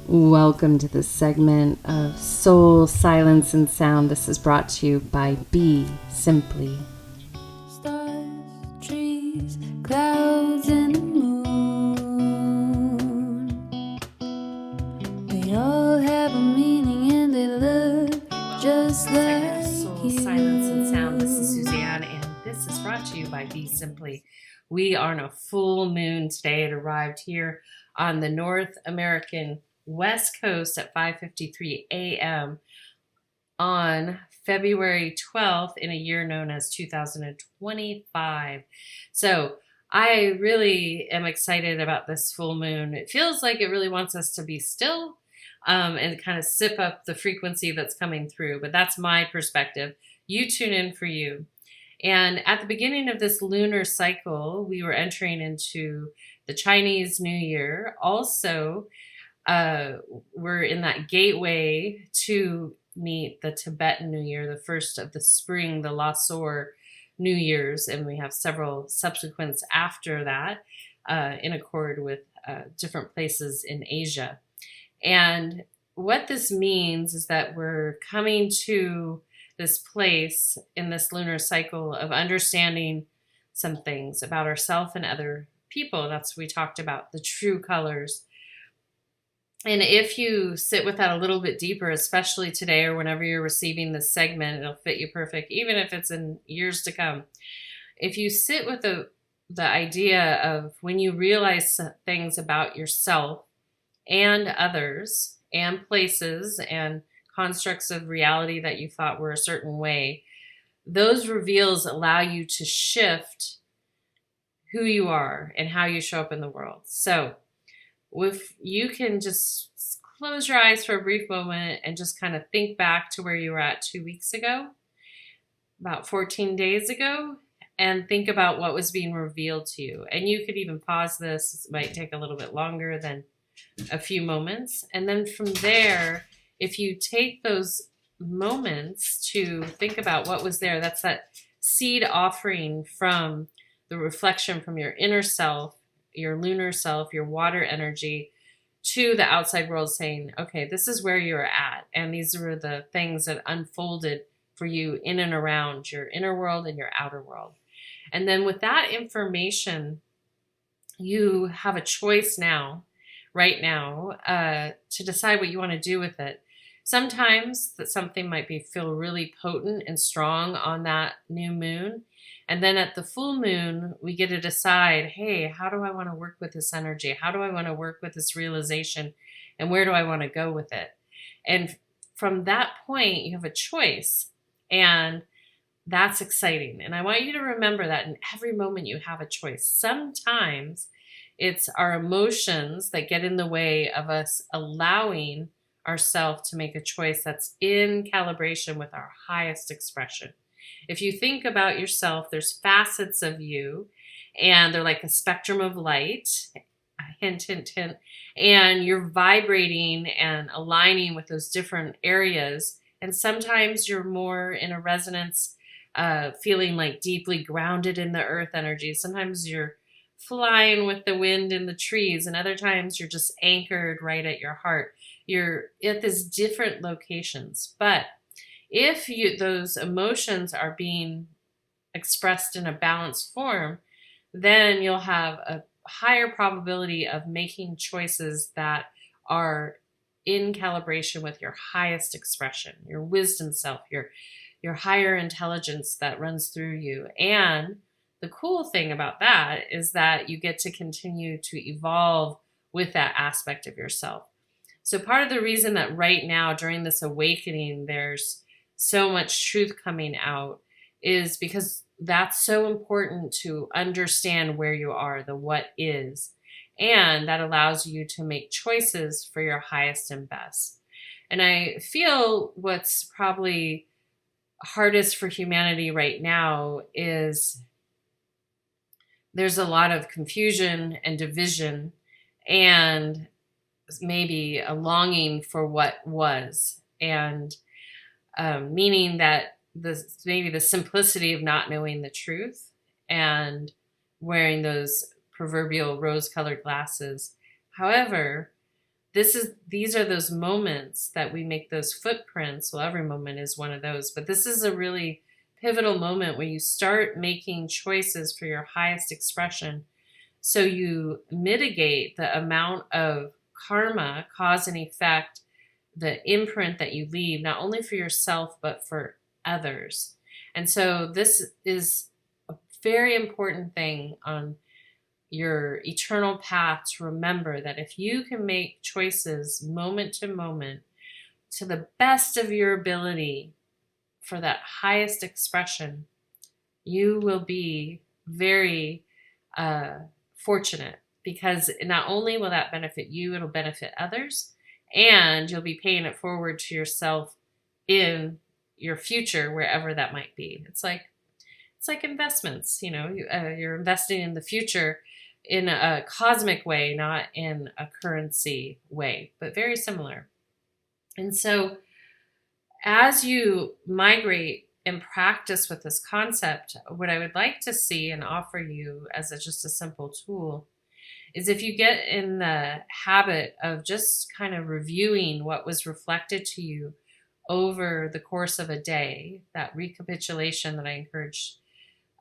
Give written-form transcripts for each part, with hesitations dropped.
Welcome to this segment of Soul, Silence, and Sound. This is brought to you by BeSimply. Stars, trees, clouds, and the moon. They all have a meaning and they look just like Soul, you. Silence, and Sound. This is Suzanne, and this is brought to you by BeSimply. We are on a full moon today. It arrived here on the North American West Coast at 5:53 a.m. on February 12th in a year known as 2025. So I really am excited about this full moon. It feels like it really wants us to be still and kind of sip up the frequency that's coming through. But that's my perspective. You tune in for you. And at the beginning of this lunar cycle, we were entering into the Chinese New Year. Also, we're in that gateway to meet the Tibetan New Year, the first of the spring, the Lao Tzu New Year's, and we have several subsequents after that in accord with different places in Asia. And what this means is that we're coming to this place in this lunar cycle of understanding some things about ourselves and other people. That's what we talked about, the true colors. And if you sit with that a little bit deeper, especially today or whenever you're receiving this segment, it'll fit you perfect, even if it's in years to come. If you sit with the idea of when you realize things about yourself and others and places and constructs of reality that you thought were a certain way, those reveals allow you to shift who you are and how you show up in the world. So if you can just close your eyes for a brief moment and just kind of think back to where you were at 2 weeks ago, about 14 days ago, and think about what was being revealed to you. And you could even pause this. It might take a little bit longer than a few moments. And then from there, if you take those moments to think about what was there, that's that seed offering from the reflection from your inner self, your lunar self, your water energy, to the outside world saying, okay, this is where you're at. And these were the things that unfolded for you in and around your inner world and your outer world. And then with that information, you have a choice now, right now, to decide what you want to do with it. Sometimes that something might feel really potent and strong on that new moon. And then at the full moon, we get to decide, hey, how do I want to work with this energy? How do I want to work with this realization? And where do I want to go with it? And from that point, you have a choice. And that's exciting. And I want you to remember that in every moment you have a choice. Sometimes it's our emotions that get in the way of us allowing ourselves to make a choice that's in calibration with our highest expression. If you think about yourself, there's facets of you, and they're like a spectrum of light, hint, hint, hint, and you're vibrating and aligning with those different areas. And sometimes you're more in a resonance, feeling like deeply grounded in the earth energy. Sometimes you're flying with the wind in the trees, and other times you're just anchored right at your heart. You're at these different locations. But if those emotions are being expressed in a balanced form, then you'll have a higher probability of making choices that are in calibration with your highest expression, your wisdom self, your higher intelligence that runs through you. And the cool thing about that is that you get to continue to evolve with that aspect of yourself. So part of the reason that right now during this awakening, there's so much truth coming out is because that's so important to understand where you are, the what is. And that allows you to make choices for your highest and best. And I feel what's probably hardest for humanity right now is there's a lot of confusion and division and maybe a longing for what was, and meaning that maybe the simplicity of not knowing the truth and wearing those proverbial rose-colored glasses. However, these are those moments that we make those footprints. Well, every moment is one of those, but this is a really pivotal moment where you start making choices for your highest expression. So you mitigate the amount of karma, cause and effect, the imprint that you leave, not only for yourself, but for others. And so this is a very important thing on your eternal path, to remember that if you can make choices moment to moment to the best of your ability for that highest expression, you will be very fortunate, because not only will that benefit you, it'll benefit others, and you'll be paying it forward to yourself in your future, wherever that might be. It's like investments, you're investing in the future in a cosmic way, not in a currency way, but very similar. And so as you migrate and practice with this concept, what I would like to see and offer you as just a simple tool is, if you get in the habit of just kind of reviewing what was reflected to you over the course of a day, that recapitulation that I encourage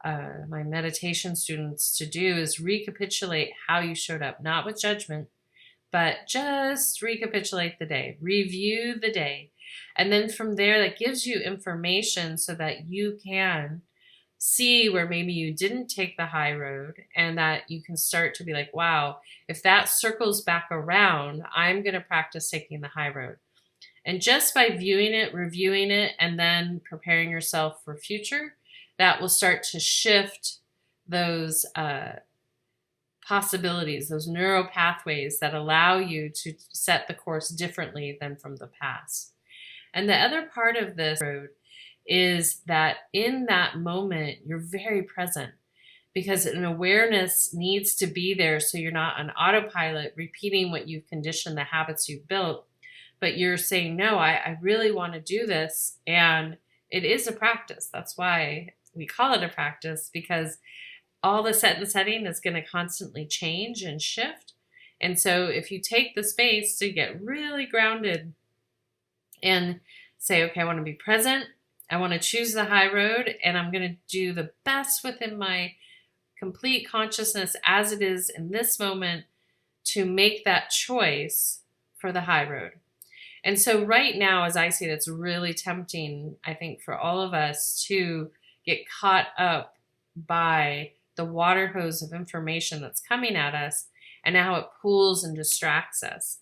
my meditation students to do is recapitulate how you showed up, not with judgment, but just recapitulate the day, review the day. And then from there, that gives you information so that you can see where maybe you didn't take the high road, and that you can start to be like, wow, if that circles back around, I'm going to practice taking the high road. And just by viewing it, reviewing it, and then preparing yourself for future, that will start to shift those possibilities, those neural pathways that allow you to set the course differently than from the past. And the other part of this road is that in that moment, you're very present, because an awareness needs to be there, so you're not on autopilot repeating what you've conditioned, the habits you've built, but you're saying, no, I really want to do this. And it is a practice. That's why we call it a practice, because all the set and setting is going to constantly change and shift. And so if you take the space to get really grounded and say, okay, I want to be present, I want to choose the high road, and I'm going to do the best within my complete consciousness as it is in this moment to make that choice for the high road. And so right now, as I see it, it's really tempting, I think, for all of us to get caught up by the water hose of information that's coming at us and how it pulls and distracts us.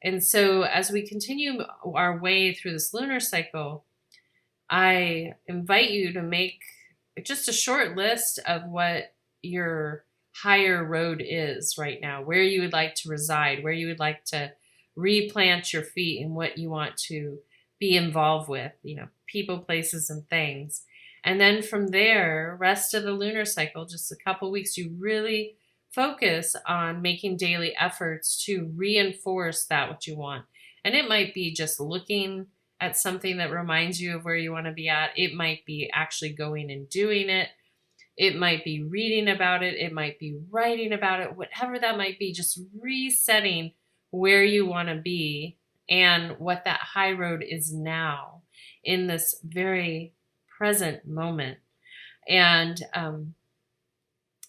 And so as we continue our way through this lunar cycle, I invite you to make just a short list of what your higher road is right now, where you would like to reside, where you would like to replant your feet, and what you want to be involved with, people, places, and things. And then from there, rest of the lunar cycle, just a couple weeks, you really focus on making daily efforts to reinforce that what you want. And it might be just looking at something that reminds you of where you want to be at. It might be actually going and doing it. It might be reading about it. It might be writing about it. Whatever that might be, just resetting where you want to be and what that high road is now in this very present moment. And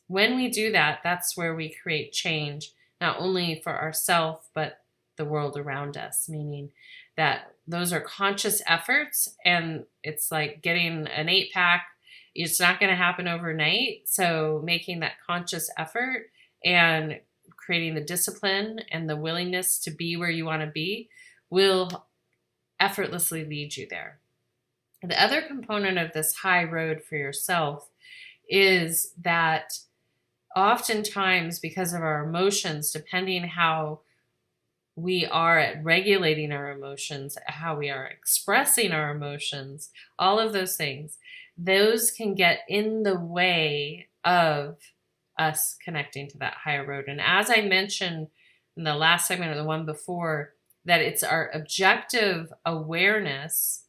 when we do that, that's where we create change, not only for ourselves, but the world around us, meaning that those are conscious efforts, and it's like getting an 8-pack. It's not going to happen overnight. So making that conscious effort and creating the discipline and the willingness to be where you want to be will effortlessly lead you there. The other component of this high road for yourself is that oftentimes, because of our emotions, depending how we are at regulating our emotions, how we are expressing our emotions, all of those things, those can get in the way of us connecting to that higher road. And as I mentioned in the last segment or the one before, that it's our objective awareness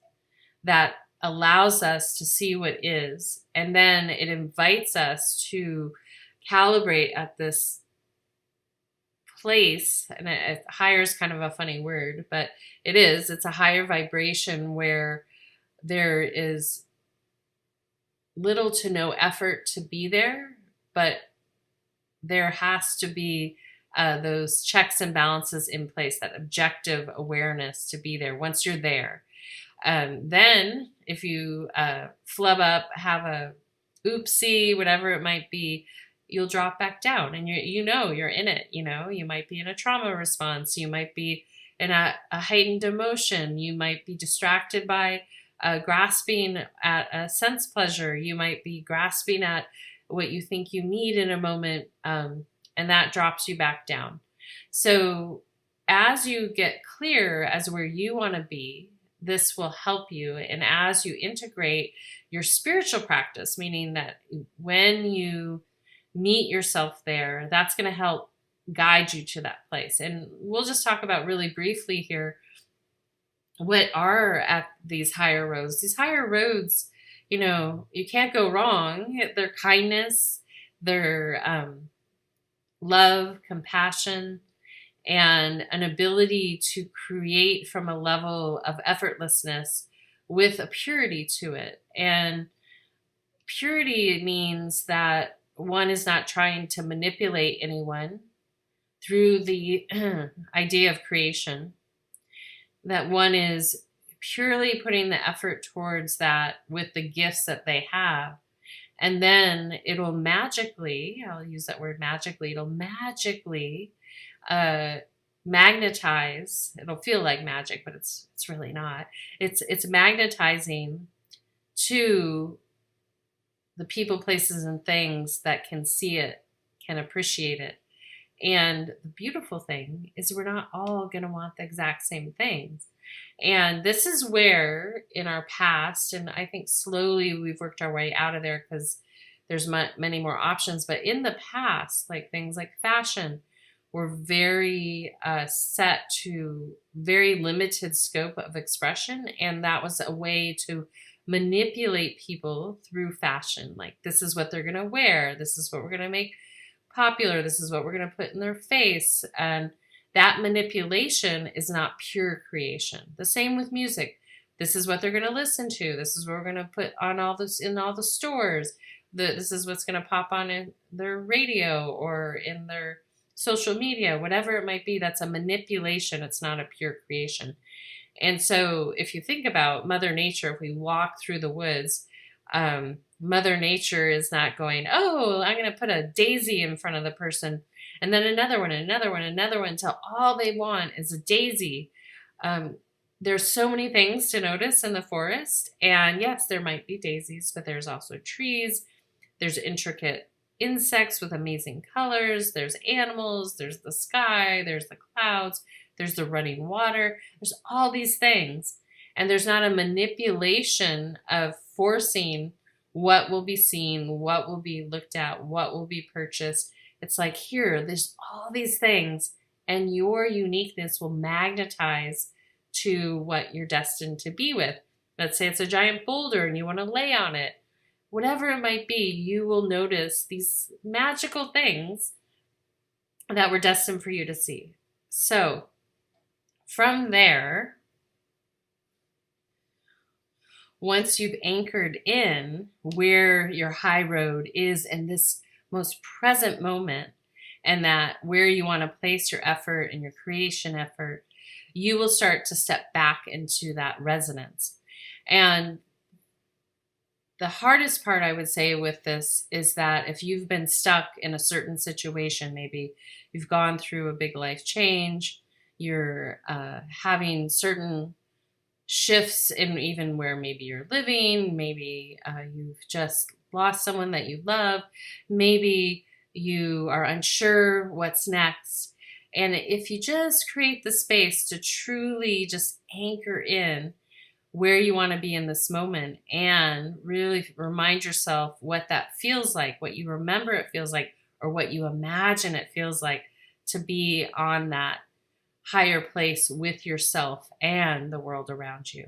that allows us to see what is, and then it invites us to calibrate at this place, and higher is kind of a funny word, but it's a higher vibration where there is little to no effort to be there, but there has to be those checks and balances in place, that objective awareness to be there once you're there. Then if you flub up, have a oopsie, whatever it might be, you'll drop back down, and you're in it. You might be in a trauma response. You might be in a heightened emotion. You might be distracted by grasping at a sense pleasure. You might be grasping at what you think you need in a moment, and that drops you back down. So as you get clear as where you want to be, this will help you. And as you integrate your spiritual practice, meaning that when you meet yourself there, that's going to help guide you to that place. And we'll just talk about really briefly here what are at these higher roads. These higher roads, you can't go wrong. They're kindness, they're love, compassion, and an ability to create from a level of effortlessness with a purity to it. And purity means that one is not trying to manipulate anyone through the idea of creation, that one is purely putting the effort towards that with the gifts that they have. And then it'll magically, I'll use that word magically, it'll magically magnetize. It'll feel like magic, but it's really not. It's magnetizing to the people, places, and things that can see it, can appreciate it. And the beautiful thing is we're not all going to want the exact same things. And this is where in our past, and I think slowly we've worked our way out of there because there's many more options, but in the past, like things like fashion were very set to very limited scope of expression. And that was a way to manipulate people through fashion. Like, this is what they're going to wear. This is what we're going to make popular. This is what we're going to put in their face. And that manipulation is not pure creation. The same with music. This is what they're going to listen to. This is what we're going to put on all this in all the stores. This is what's going to pop on in their radio or in their social media, whatever it might be. That's a manipulation. It's not a pure creation. And so if you think about Mother Nature, if we walk through the woods, Mother Nature is not going, oh, I'm going to put a daisy in front of the person, and then another one, another one, another one, until all they want is a daisy. There's so many things to notice in the forest. And yes, there might be daisies, but there's also trees. There's intricate insects with amazing colors. There's animals. There's the sky. There's the clouds. There's the running water. There's all these things. And there's not a manipulation of forcing what will be seen, what will be looked at, what will be purchased. It's like, here, there's all these things, and your uniqueness will magnetize to what you're destined to be with. Let's say it's a giant boulder and you want to lay on it. Whatever it might be, you will notice these magical things that were destined for you to see. So from there, once you've anchored in where your high road is in this most present moment, and that where you want to place your effort and your creation effort, you will start to step back into that resonance. And the hardest part, I would say, with this is that if you've been stuck in a certain situation, maybe you've gone through a big life change, you're having certain shifts in even where maybe you're living, maybe you've just lost someone that you love, maybe you are unsure what's next. And if you just create the space to truly just anchor in where you want to be in this moment and really remind yourself what that feels like, what you remember it feels like, or what you imagine it feels like to be on that higher place with yourself and the world around you.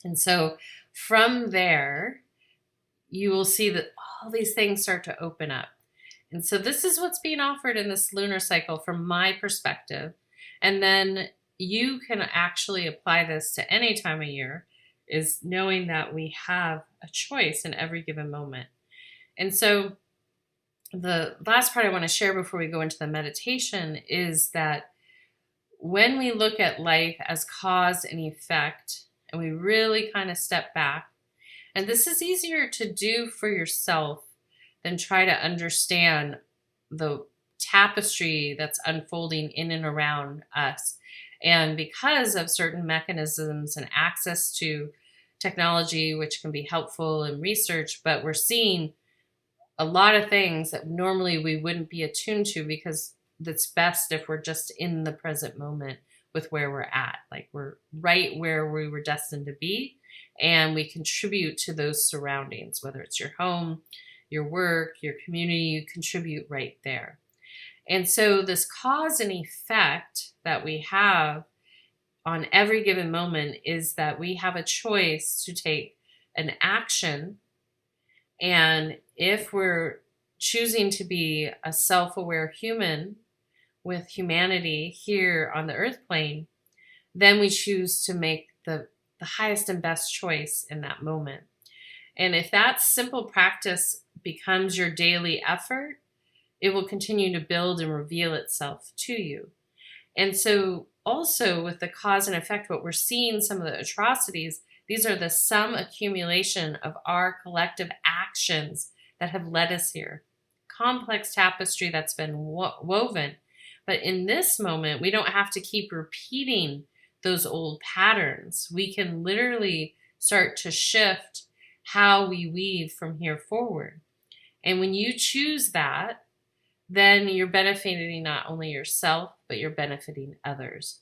And so from there, you will see that all these things start to open up. And so this is what's being offered in this lunar cycle from my perspective. And then you can actually apply this to any time of year, is knowing that we have a choice in every given moment. And so the last part I want to share before we go into the meditation is that when we look at life as cause and effect, and we really kind of step back, and this is easier to do for yourself than try to understand the tapestry that's unfolding in and around us. And because of certain mechanisms and access to technology, which can be helpful in research, but we're seeing a lot of things that normally we wouldn't be attuned to, because it's best if we're just in the present moment with where we're at. Like we're right where we were destined to be, and we contribute to those surroundings, whether it's your home, your work, your community, you contribute right there. And so this cause and effect that we have on every given moment is that we have a choice to take an action. And if we're choosing to be a self-aware human with humanity here on the earth plane, then we choose to make the highest and best choice in that moment. And if that simple practice becomes your daily effort, it will continue to build and reveal itself to you. And so also with the cause and effect, what we're seeing, some of the atrocities, these are the sum accumulation of our collective actions that have led us here. Complex tapestry that's been woven. But in this moment, we don't have to keep repeating those old patterns. We can literally start to shift how we weave from here forward. And when you choose that, then you're benefiting not only yourself, but you're benefiting others.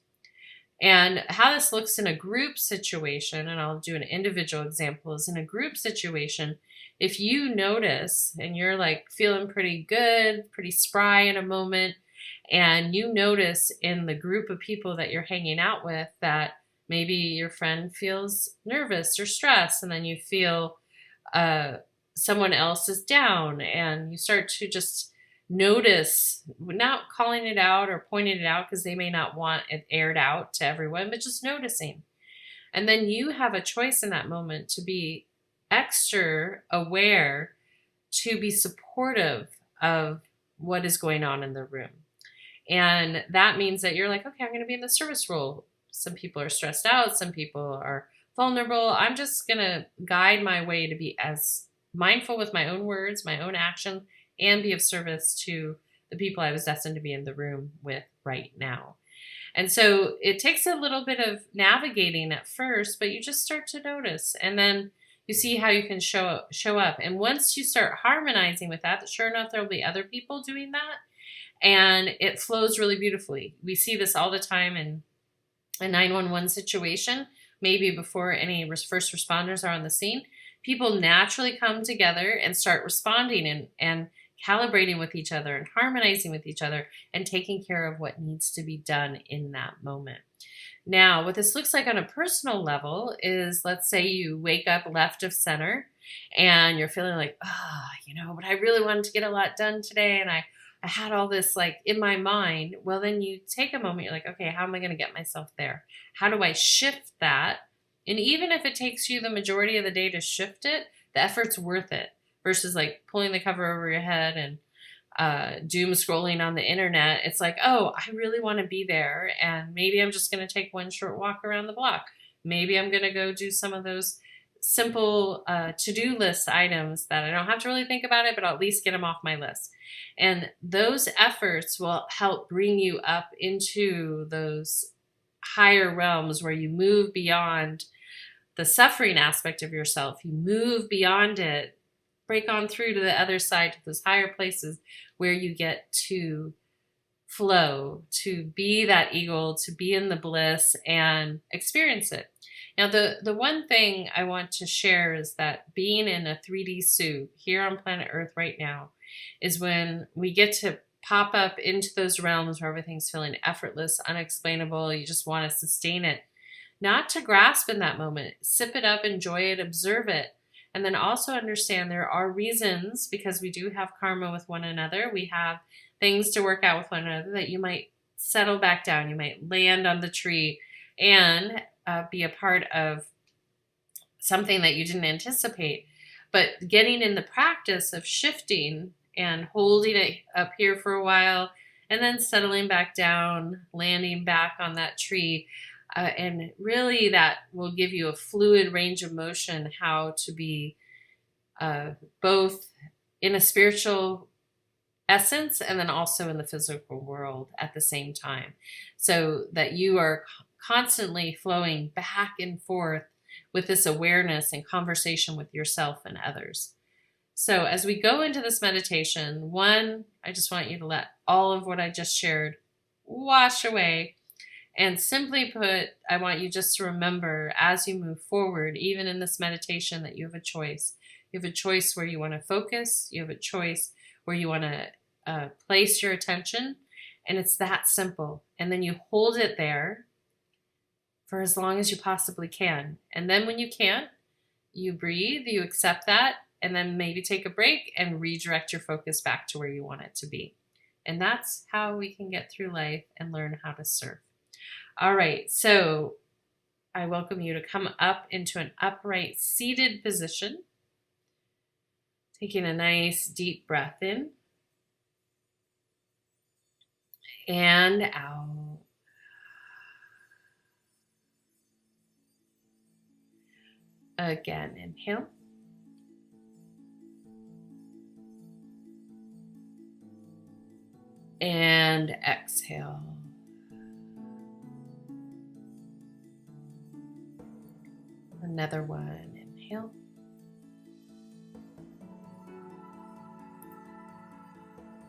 And how this looks in a group situation, and I'll do an individual example, is in a group situation, if you notice and you're like feeling pretty good, pretty spry in a moment, and you notice in the group of people that you're hanging out with that maybe your friend feels nervous or stressed, and then you feel someone else is down, and you start to just notice, not calling it out or pointing it out because they may not want it aired out to everyone, but just noticing. And then you have a choice in that moment to be extra aware, to be supportive of what is going on in the room. And that means that you're like, okay, I'm going to be in the service role. Some people are stressed out. Some people are vulnerable. I'm just going to guide my way to be as mindful with my own words, my own action, and be of service to the people I was destined to be in the room with right now. And so it takes a little bit of navigating at first, but you just start to notice. And then you see how you can show up. And once you start harmonizing with that, sure enough, there'll be other people doing that. And it flows really beautifully. We see this all the time in a 911 situation, maybe before any first responders are on the scene. People naturally come together and start responding and calibrating with each other and harmonizing with each other and taking care of what needs to be done in that moment. Now, what this looks like on a personal level is, let's say you wake up left of center and you're feeling like, but I really wanted to get a lot done today, and I had all this like in my mind. Well, then you take a moment, you're like, okay, how am I going to get myself there? How do I shift that? And even if it takes you the majority of the day to shift it, the effort's worth it, versus like pulling the cover over your head and doom scrolling on the internet. It's like, oh, I really want to be there, and maybe I'm just going to take one short walk around the block. Maybe I'm going to go do some of those simple to-do list items that I don't have to really think about it, but I'll at least get them off my list. And those efforts will help bring you up into those higher realms where you move beyond the suffering aspect of yourself. You move beyond it, break on through to the other side, to those higher places where you get to flow, to be that eagle, to be in the bliss and experience it. Now, the one thing I want to share is that being in a 3D suit here on planet Earth right now is when we get to pop up into those realms where everything's feeling effortless, unexplainable. You just want to sustain it, not to grasp in that moment. Sip it up, enjoy it, observe it, And then also understand there are reasons, because we do have karma with one another. We have things to work out with one another, that you might settle back down. You might land on the tree and be a part of something that you didn't anticipate. But getting in the practice of shifting and holding it up here for a while and then settling back down, landing back on that tree. And really that will give you a fluid range of motion, how to be both in a spiritual essence and then also in the physical world at the same time, so that you are constantly flowing back and forth with this awareness and conversation with yourself and others. So as we go into this meditation, one, I just want you to let all of what I just shared wash away. And simply put, I want you just to remember as you move forward, even in this meditation, that you have a choice. You have a choice where you want to focus. You have a choice where you want to place your attention. And it's that simple. And then you hold it there for as long as you possibly can. And then when you can't, you breathe, you accept that, and then maybe take a break and redirect your focus back to where you want it to be. And that's how we can get through life and learn how to surf. All right, so I welcome you to come up into an upright seated position. Taking a nice deep breath in and out. Again, inhale. And exhale. Another one, inhale.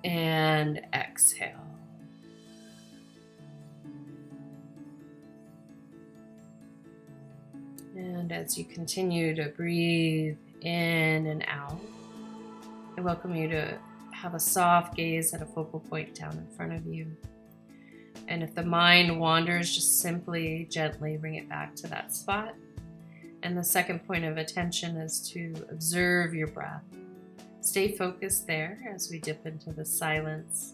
And exhale. And as you continue to breathe in and out, I welcome you to have a soft gaze at a focal point down in front of you. And if the mind wanders, just simply, gently bring it back to that spot. And the second point of attention is to observe your breath. Stay focused there as we dip into the silence.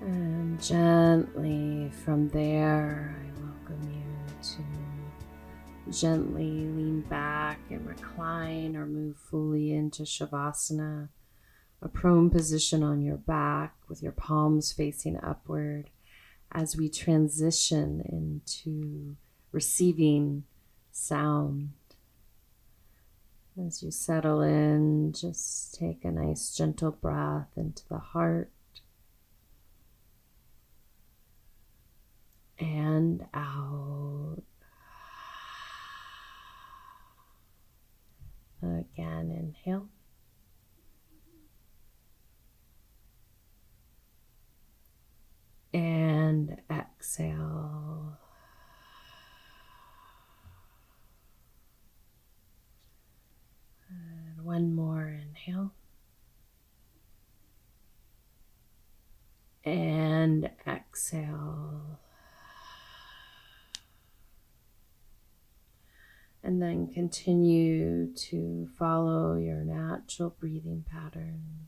And gently from there, I welcome you to gently lean back and recline or move fully into Shavasana, a prone position on your back with your palms facing upward as we transition into receiving sound. As you settle in, just take a nice gentle breath into the heart and out. Again, inhale. And exhale. And one more inhale. And exhale. And then continue to follow your natural breathing pattern.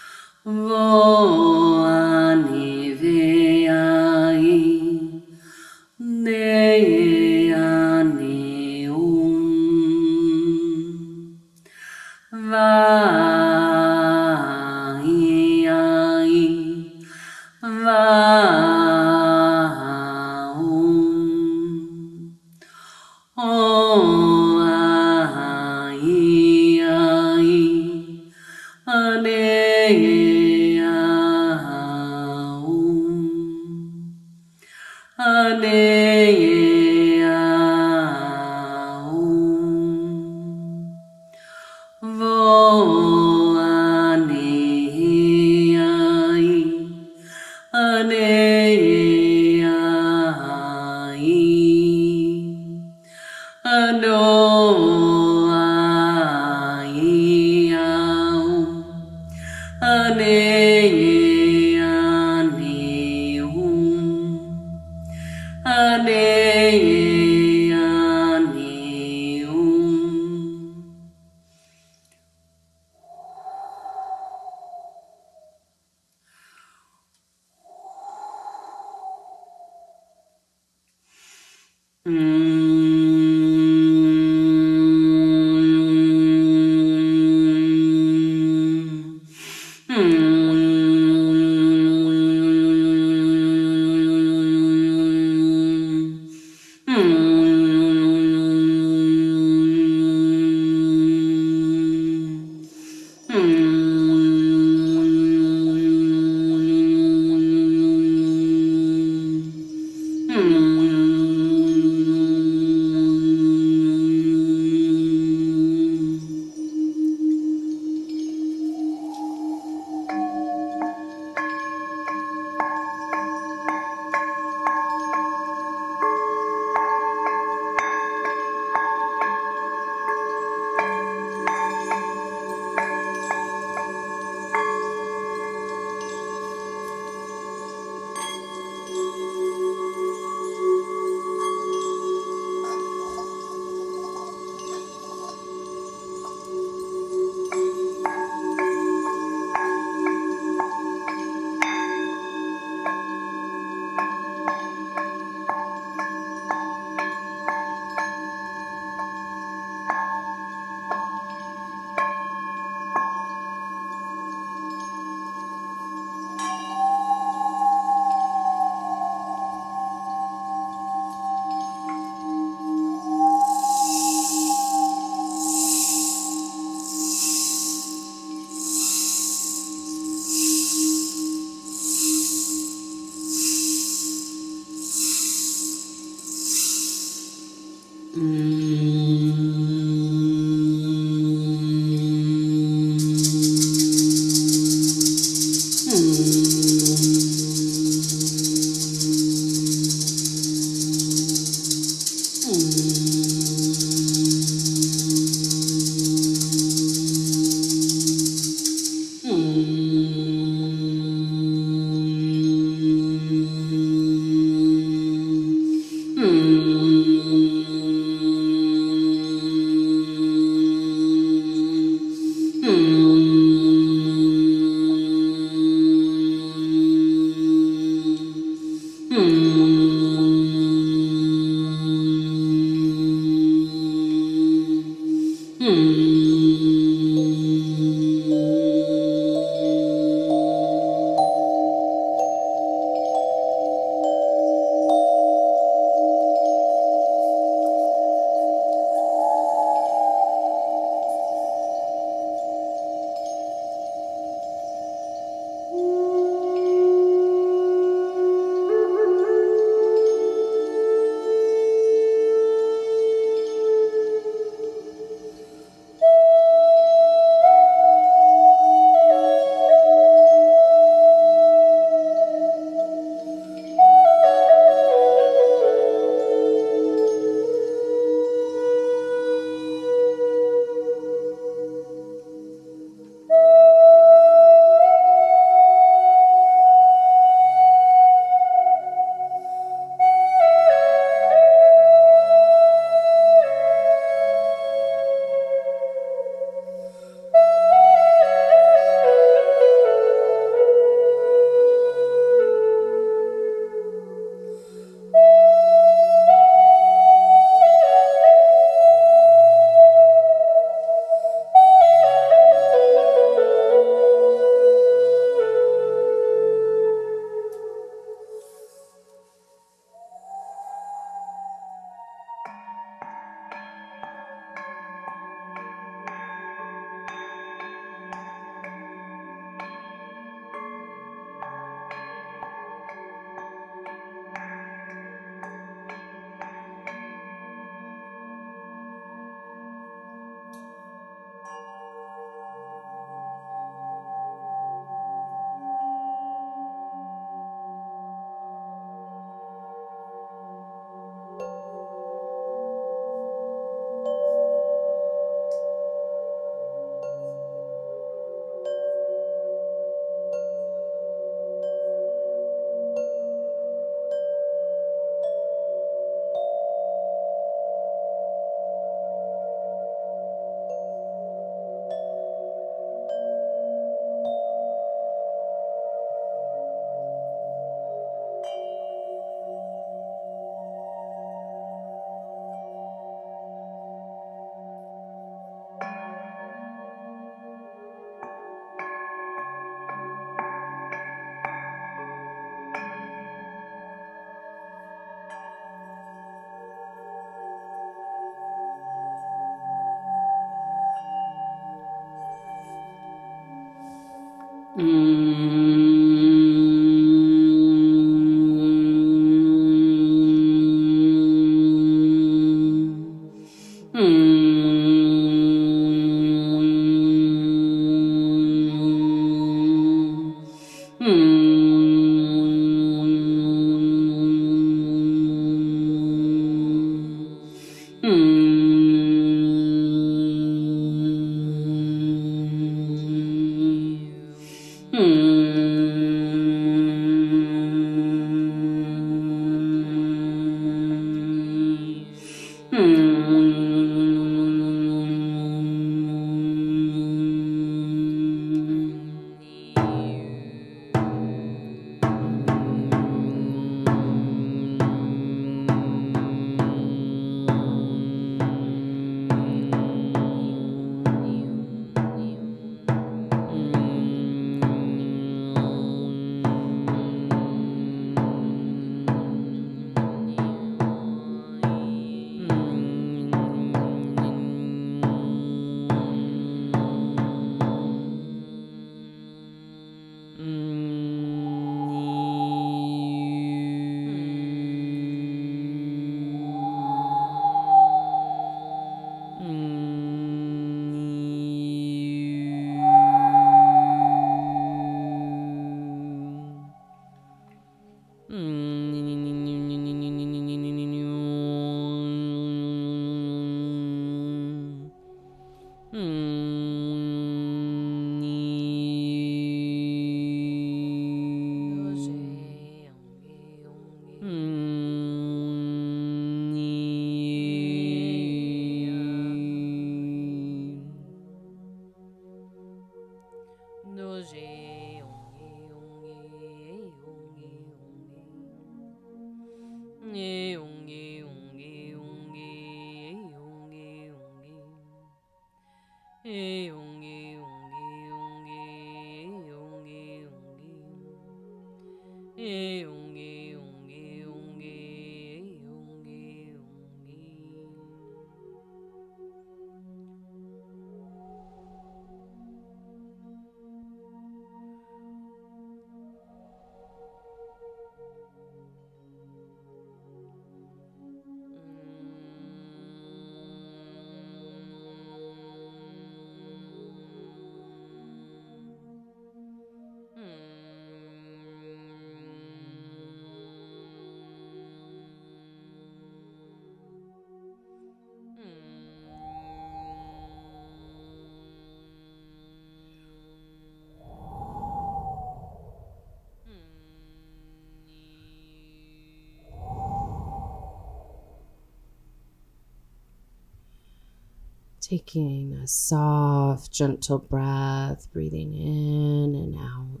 Taking a soft, gentle breath, breathing in and out.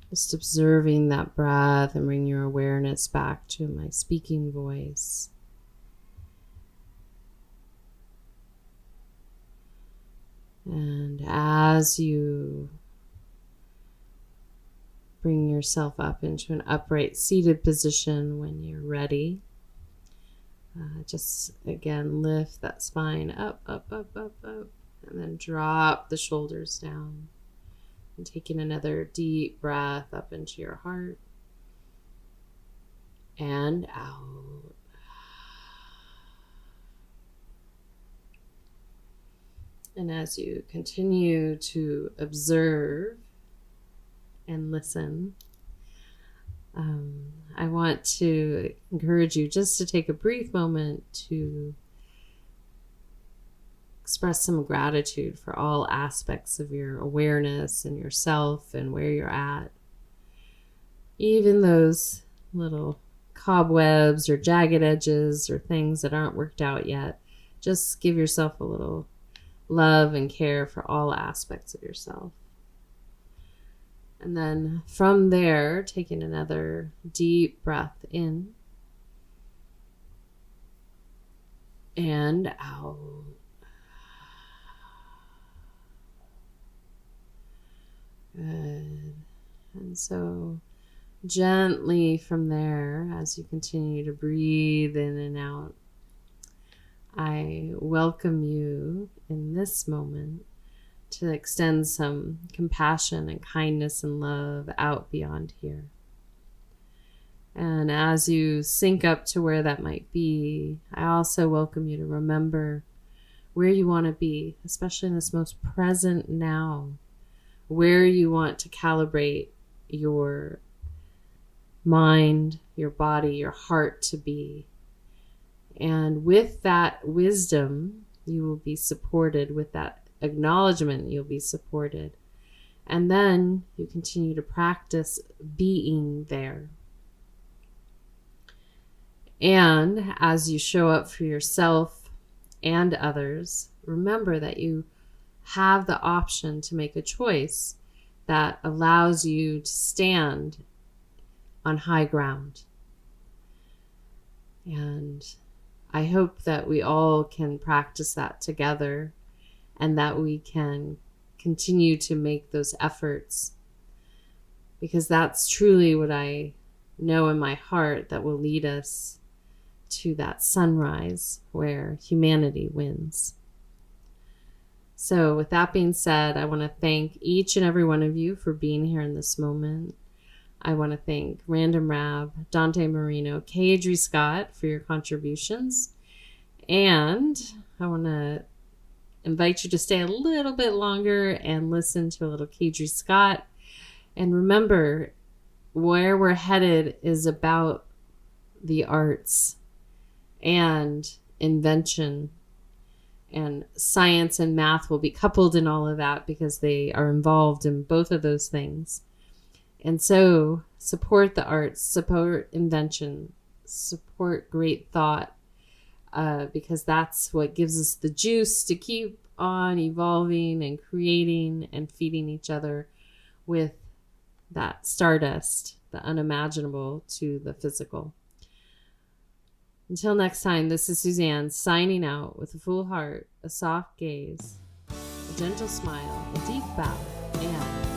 Just observing that breath and bring your awareness back to my speaking voice. And as you bring yourself up into an upright seated position when you're ready, just again lift that spine up, up, up, up, up, and then drop the shoulders down. And taking another deep breath up into your heart and out. And as you continue to observe and listen, I want to encourage you just to take a brief moment to express some gratitude for all aspects of your awareness and yourself and where you're at. Even those little cobwebs or jagged edges or things that aren't worked out yet. Just give yourself a little love and care for all aspects of yourself. And then from there, taking another deep breath in and out. Good. And so gently from there, as you continue to breathe in and out, I welcome you in this moment to extend some compassion and kindness and love out beyond here. And as you sync up to where that might be, I also welcome you to remember where you want to be, especially in this most present now, where you want to calibrate your mind, your body, your heart to be. And with that wisdom, you will be supported. With that acknowledgement, you'll be supported. And then you continue to practice being there. And as you show up for yourself and others, remember that you have the option to make a choice that allows you to stand on high ground. And I hope that we all can practice that together and that we can continue to make those efforts, because that's truly what I know in my heart that will lead us to that sunrise where humanity wins. So with that being said, I want to thank each and every one of you for being here in this moment. I want to thank Random Rab, Dante Marino, Kadri Scott for your contributions. And I want to invite you to stay a little bit longer and listen to a little Kadri Scott. And remember, where we're headed is about the arts and invention. And science and math will be coupled in all of that because they are involved in both of those things. And so support the arts, support invention, support great thought, because that's what gives us the juice to keep on evolving and creating and feeding each other with that stardust, the unimaginable to the physical. Until next time, this is Suzanne signing out with a full heart, a soft gaze, a gentle smile, a deep bow, and